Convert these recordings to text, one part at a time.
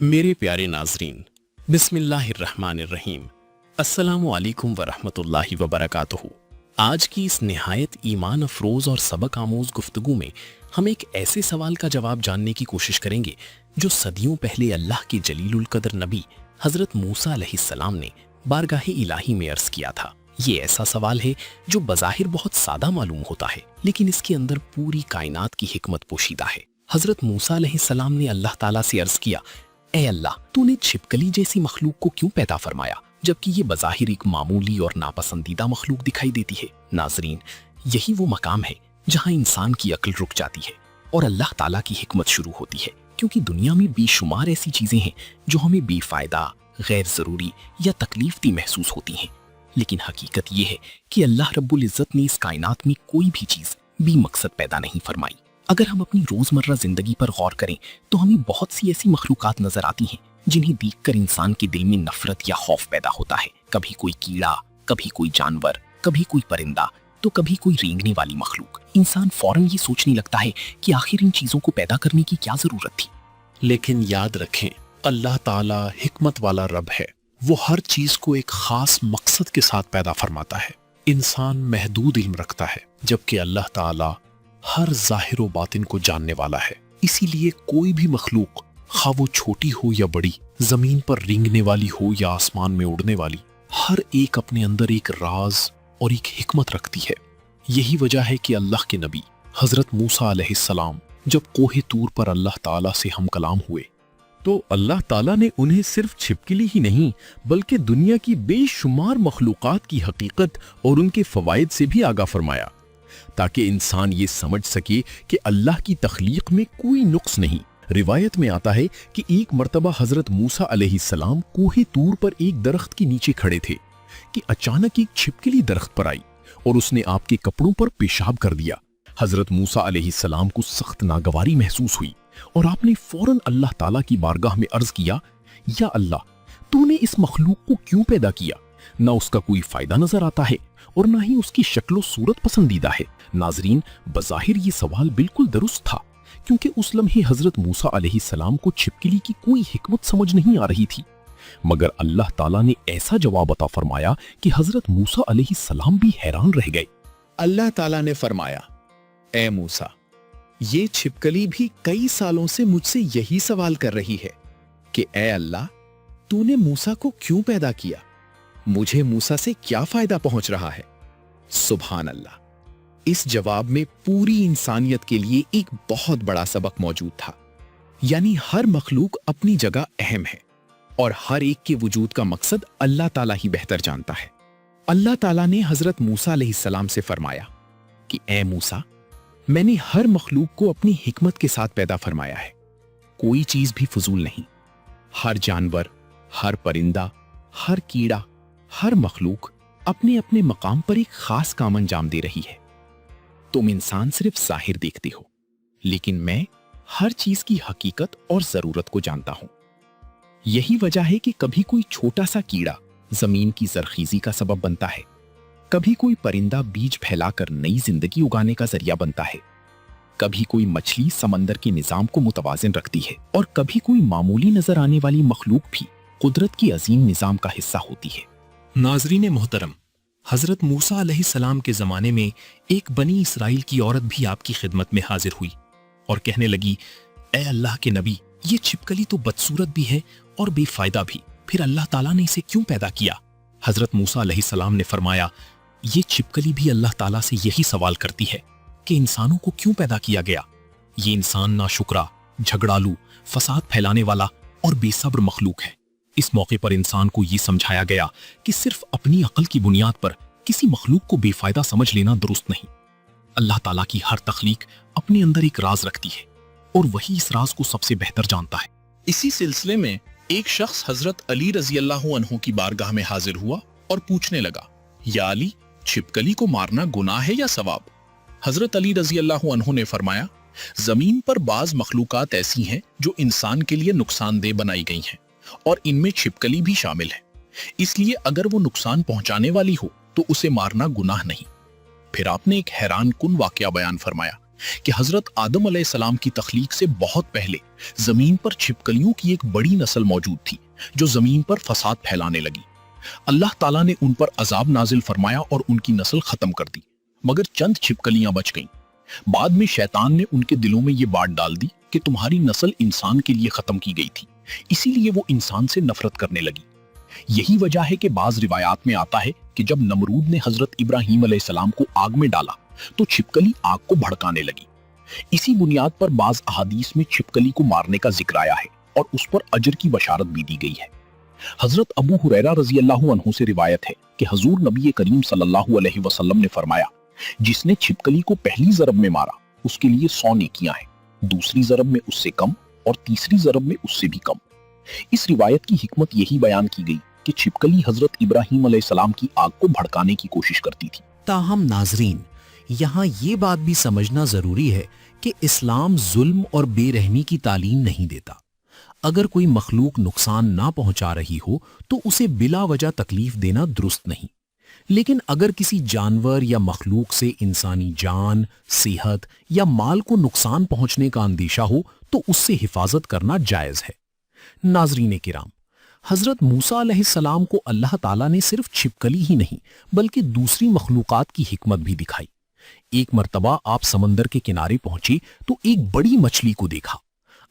मेरे प्यारे नाजरीन, बिस्मिल्लाहिर्रहमानिर्रहीम, अस्सलामु अलैकुम वरहमतुल्लाहि वबरकातुहू। आज की इस निहायत ईमान अफरोज़ और सबक आमोज़ गुफ्तगू में हम एक ऐसे सवाल का जवाब जानने की कोशिश करेंगे जो सदियों पहले अल्लाह के जलीलुल कदर नबी हज़रत मूसा अलैहिस्सलाम ने बारगाह इलाही में अर्ज़ किया था। ये ऐसा सवाल है जो बज़ाहिर बहुत सादा मालूम होता है, लेकिन इसके अंदर पूरी कायनात की हिकमत पोशीदा है। हज़रत मूसा अलैहिस्सलाम ने अल्लाह ताला से अर्ज़ किया, ए अल्लाह, तूने छिपकली जैसी मखलूक को क्यों पैदा फरमाया जबकि ये बज़ाहिर एक मामूली और नापसंदीदा मखलूक दिखाई देती है। नाजरीन, यही वो मकाम है जहाँ इंसान की अक्ल रुक जाती है और अल्लाह ताला की हिकमत शुरू होती है, क्योंकि दुनिया में बेशुमार ऐसी चीजें हैं जो हमें बेफायदा, गैर जरूरी या तकलीफदी महसूस होती हैं, लेकिन हकीकत ये है कि अल्लाह रब्बुल इज़्ज़त ने इस कायनात में कोई भी चीज बेमकसद पैदा नहीं फरमाई। अगर हम अपनी रोजमर्रा जिंदगी पर गौर करें तो हमें बहुत सी ऐसी मखलूकात नजर आती हैं जिन्हें देखकर इंसान के दिल में नफरत या खौफ पैदा होता है। कभी कोई कीड़ा, कभी कोई जानवर, कभी कोई परिंदा, तो कभी कोई रेंगने वाली मखलूक। इंसान फौरन ये सोचने लगता है कि आखिर इन चीजों को पैदा करने की क्या जरूरत थी। लेकिन याद रखें, अल्लाह ताला हिकमत वाला रब है। वो हर चीज को एक खास मकसद के साथ पैदा फरमाता है। इंसान महदूद इल्म रखता है, जबकि अल्लाह ताला हर जाहिर व बातिन को जानने वाला है। इसीलिए कोई भी मखलूक, खा वो छोटी हो या बड़ी, जमीन पर रेंगने वाली हो या आसमान में उड़ने वाली, हर एक अपने अंदर एक राज और एक हिकमत रखती है। यही वजह है कि अल्लाह के नबी हजरत मूसा अलैहिस्सलाम जब कोहे तूर पर अल्लाह ताला से हम कलाम हुए तो अल्लाह ताला ने उन्हें सिर्फ छिपकली ही नहीं बल्कि दुनिया की बेशुमार मखलूकात की हकीकत और उनके फवायद से भी आगाह फरमाया, ताकि इंसान ये समझ सके कि अल्लाह की तख्लीक में कोई नुक्स नहीं। रिवायत में आता है कि एक मर्तबा हजरत मूसा अलैहिस्सलाम कोहे तूर पर एक दरख्त के नीचे खड़े थे कि अचानक एक छिपकली दरख्त पर आई और उसने आपके कपड़ों पर पेशाब कर दिया। हजरत मूसा अलैहिस्सलाम को सख्त नागवारी महसूस हुई और आपने फौरन अल्लाह ताला की बारगाह में अर्ज किया, या अल्लाह, तूने इस मखलूक को क्यों पैदा किया? ना उसका कोई फायदा नजर आता है और ना ही उसकी शक्लो सूरत पसंदीदा है। नाजरीन, बज़ाहिर ये सवाल बिल्कुल दुरुस्त था, क्योंकि उस लम्हे हजरत मूसा अलैहिस्सलाम को छिपकली की कोई हिकमत समझ नहीं आ रही थी। मगर अल्लाह ताला ने ऐसा जवाब अता फरमाया कि हजरत मूसा अलैहिस्सलाम भी हैरान रह गए। अल्लाह ताला ने फरमाया, ए मूसा, ये छिपकली भी कई सालों से मुझसे यही सवाल कर रही है कि ए अल्लाह, तूने मूसा को क्यों पैदा किया? मुझे मूसा से क्या फायदा पहुंच रहा है? सुभान अल्लाह। इस जवाब में पूरी इंसानियत के लिए एक बहुत बड़ा सबक मौजूद था। यानी हर मखलूक अपनी जगह अहम है और हर एक के वजूद का मकसद अल्लाह ताला ही बेहतर जानता है। अल्लाह ताला ने हजरत मूसा अलैहिस्सलाम से फरमाया कि ए मूसा, मैंने हर मखलूक को अपनी हिकमत के साथ पैदा फरमाया है। कोई चीज भी फजूल नहीं। हर जानवर, हर परिंदा, हर कीड़ा, हर मखलूक अपने अपने मकाम पर एक खास काम अंजाम दे रही है। तुम इंसान सिर्फ जाहिर देखते हो, लेकिन मैं हर चीज की हकीकत और जरूरत को जानता हूं। यही वजह है कि कभी कोई छोटा सा कीड़ा जमीन की जरखीजी का सबब बनता है, कभी कोई परिंदा बीज फैलाकर नई जिंदगी उगाने का जरिया बनता है, कभी कोई मछली समंदर के निजाम को मुतवाजिन रखती है और कभी कोई मामूली नजर आने वाली मखलूक भी कुदरत की अजीम निजाम का हिस्सा होती है। नाजरीन मोहतरम, हजरत मूसा अलैहिस्सलाम के जमाने में एक बनी इसराइल की औरत भी आपकी खिदमत में हाजिर हुई और कहने लगी, ए अल्लाह के नबी, ये छिपकली तो बदसूरत भी है और बेफायदा भी, फिर अल्लाह ताला ने इसे क्यों पैदा किया? हजरत मूसा अलैहिस्सलाम ने फरमाया, ये छिपकली भी अल्लाह ताला से यही सवाल करती है कि इंसानों को क्यों पैदा किया गया। ये इंसान नाशुक्रा, झगड़ालू, फसाद फैलाने वाला और बेसब्र मखलूक है। इस मौके पर इंसान को ये समझाया गया कि सिर्फ अपनी अक्ल की बुनियाद पर किसी मखलूक को बेफायदा समझ लेना दुरुस्त नहीं। अल्लाह ताला की हर तख्लीक अपने अंदर एक राज रखती है और वही इस राज को सबसे बेहतर जानता है। इसी सिलसिले में एक शख्स हजरत अली रजी अल्लाह अन्हु की बारगाह में हाजिर हुआ और पूछने लगा, या अली, छिपकली को मारना गुनाह है या सवाब? हजरत अली रजी अल्लाह अन्हु ने फरमाया, जमीन पर बाज मखलूकात ऐसी हैं जो इंसान के लिए नुकसानदेह बनाई गई हैं और इनमें छिपकली भी शामिल है। इसलिए अगर वो नुकसान पहुंचाने वाली हो तो उसे मारना गुनाह नहीं। फिर आपने एक हैरान कुन वाकया बयान फरमाया کہ حضرت آدم علیہ السلام کی تخلیق سے بہت پہلے زمین پر چھپکلیوں کی ایک بڑی نسل موجود تھی جو زمین پر فساد پھیلانے لگی۔ اللہ تعالیٰ نے ان پر عذاب نازل فرمایا اور ان کی نسل ختم کر دی، مگر چند چھپکلیاں بچ گئیں۔ بعد میں شیطان نے ان کے دلوں میں یہ بات ڈال دی کہ تمہاری نسل انسان کے لیے ختم کی گئی تھی، اسی لیے وہ انسان سے نفرت کرنے لگی۔ یہی وجہ ہے کہ بعض روایات میں آتا ہے کہ جب نمرود نے حضرت ابراہیم علیہ السلام کو آگ میں ڈالا تو چھپکلی آگ کو بھڑکانے لگی۔ اسی بنیاد پر بعض احادیث میں چھپکلی کو مارنے کا ذکر آیا ہے اور اس پر اجر کی بشارت بھی دی گئی ہے۔ حضرت ابو ہریرہ رضی اللہ عنہ سے روایت ہے کہ حضور نبی کریم صلی اللہ علیہ وسلم نے فرمایا، جس نے چھپکلی کو پہلی ضرب میں مارا اس کے لیے 100 نیکیاں ہیں، دوسری ضرب میں اس سے کم اور تیسری ضرب میں اس سے بھی کم۔ اس روایت کی حکمت یہی بیان کی گئی کہ چھپکلی حضرت ابراہیم علیہ السلام کی آگ کو بھڑکانے کی کوشش کرتی تھی۔ تاہم ناظرین، یہاں یہ بات بھی سمجھنا ضروری ہے کہ اسلام ظلم اور بے رحمی کی تعلیم نہیں دیتا۔ اگر کوئی مخلوق نقصان نہ پہنچا رہی ہو تو اسے بلا وجہ تکلیف دینا درست نہیں، لیکن اگر کسی جانور یا مخلوق سے انسانی جان، صحت یا مال کو نقصان پہنچنے کا اندیشہ ہو تو اس سے حفاظت کرنا جائز ہے۔ ناظرین کرام، حضرت موسیٰ علیہ السلام کو اللہ تعالیٰ نے صرف چھپکلی ہی نہیں بلکہ دوسری مخلوقات کی حکمت بھی دکھائی۔ ایک مرتبہ آپ سمندر کے کنارے پہنچے تو ایک بڑی مچھلی کو دیکھا۔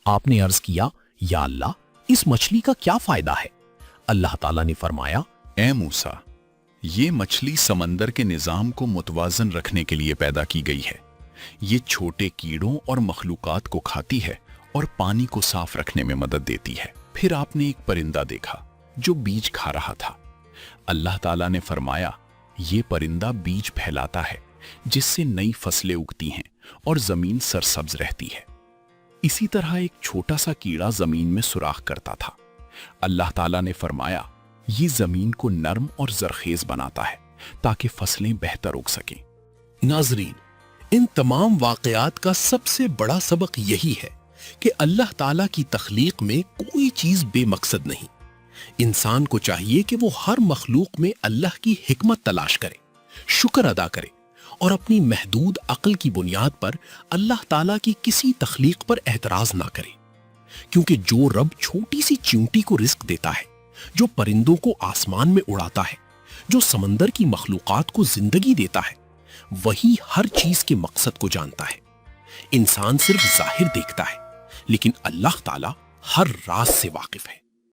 آپ نے عرض کیا، یا اللہ، اس مچھلی کا کیا فائدہ ہے؟ اللہ تعالیٰ نے فرمایا، اے موسیٰ، یہ مچھلی سمندر کے نظام کو متوازن رکھنے کے لیے پیدا کی گئی ہے۔ یہ چھوٹے کیڑوں اور مخلوقات کو کھاتی ہے اور پانی کو صاف رکھنے میں مدد دیتی ہے۔ پھر آپ نے ایک پرندہ دیکھا جو بیج کھا رہا تھا۔ اللہ تعالیٰ نے فرمایا، یہ پرندہ بیج پھیلاتا ہے جس سے نئی فصلیں اگتی ہیں اور زمین سرسبز رہتی ہے۔ اسی طرح ایک چھوٹا سا کیڑا زمین میں سوراخ کرتا تھا۔ اللہ تعالیٰ نے فرمایا، یہ زمین کو نرم اور زرخیز بناتا ہے تاکہ فصلیں بہتر اگ سکیں۔ ناظرین، ان تمام واقعات کا سب سے بڑا سبق یہی ہے کہ اللہ تعالیٰ کی تخلیق میں کوئی چیز بے مقصد نہیں۔ انسان کو چاہیے کہ وہ ہر مخلوق میں اللہ کی حکمت تلاش کرے، شکر ادا کرے اور اپنی محدود عقل کی بنیاد پر اللہ تعالیٰ کی کسی تخلیق پر اعتراض نہ کرے، کیونکہ جو رب چھوٹی سی چیونٹی کو رزق دیتا ہے، جو پرندوں کو آسمان میں اڑاتا ہے، جو سمندر کی مخلوقات کو زندگی دیتا ہے، وہی ہر چیز کے مقصد کو جانتا ہے۔ انسان صرف ظاہر دیکھتا ہے، لیکن اللہ تعالیٰ ہر راز سے واقف ہے۔